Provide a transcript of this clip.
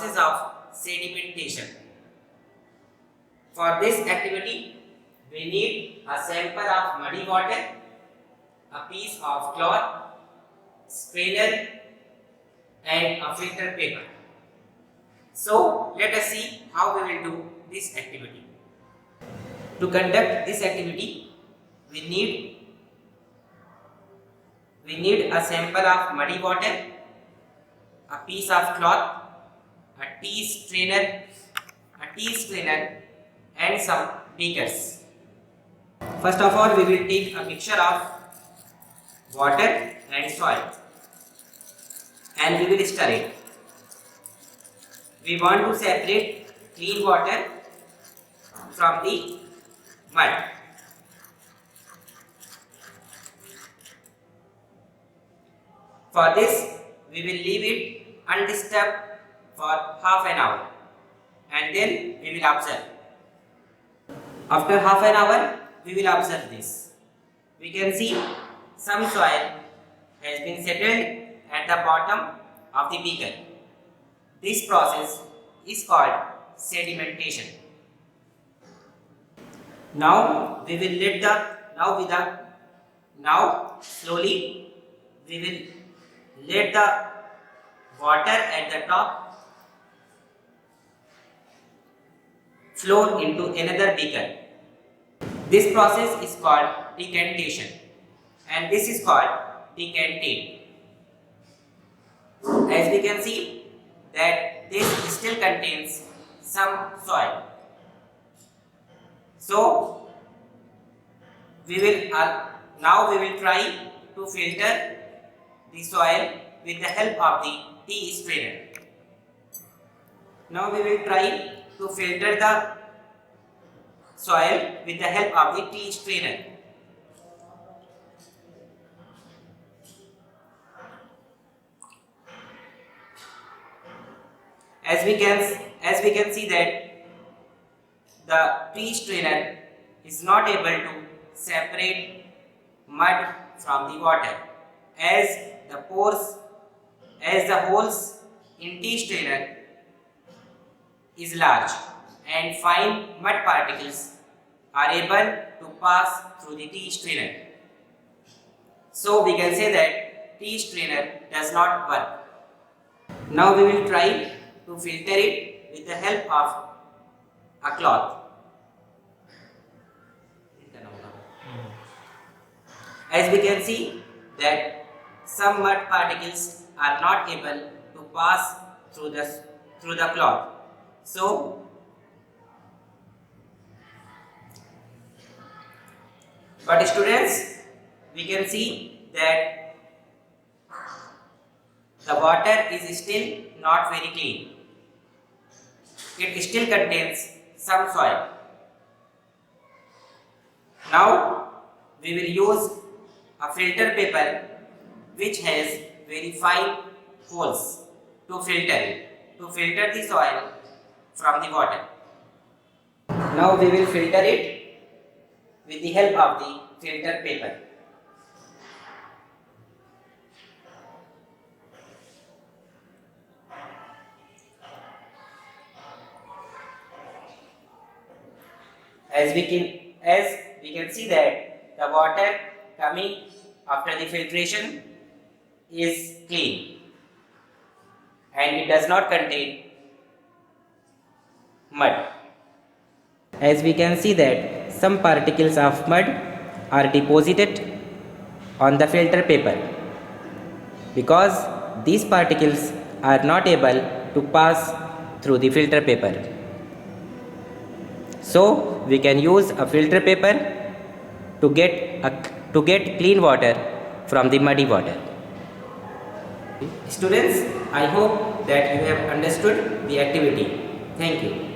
process of sedimentation. For this activity, we need a sample of muddy water, a piece of cloth, strainer, and a filter paper. So let us see how we will do this activity. To conduct this activity, we need a sample of muddy water, a piece of cloth, a tea strainer, and some beakers. First of all, we will take a mixture of water and soil and we will stir it. We want to separate clean water from the mud. For this, we will leave it undisturbed for half an hour and then we will observe. After half an hour, we will observe this. We can see some soil has been settled at the bottom of the beaker. This process is called sedimentation. Now we will slowly we will let the water at the top flow into another beaker. This process is called decantation and this is called decantate. As we can see that this still contains some soil. So now we will try to filter the soil with the help of the tea strainer. Now we will try to filter the soil with the help of the tea strainer. As we can see that the tea strainer is not able to separate mud from the water as the holes in tea strainer is large and fine mud particles are able to pass through the tea strainer. So we can say that tea strainer does not work. Now we will try to filter it with the help of a cloth. As we can see that some mud particles are not able to pass through the cloth. So but students, we can see that the water is still not very clean. It still contains some soil. Now we will use a filter paper which has very fine holes to filter the soil from the water. Now we will filter it with the help of the filter paper. As we can see that the water coming after the filtration is clean and it does not contain mud. As we can see that some particles of mud are deposited on the filter paper because these particles are not able to pass through the filter paper. So we can use a filter paper to get clean water from the muddy water. Students, I hope that you have understood the activity. Thank you.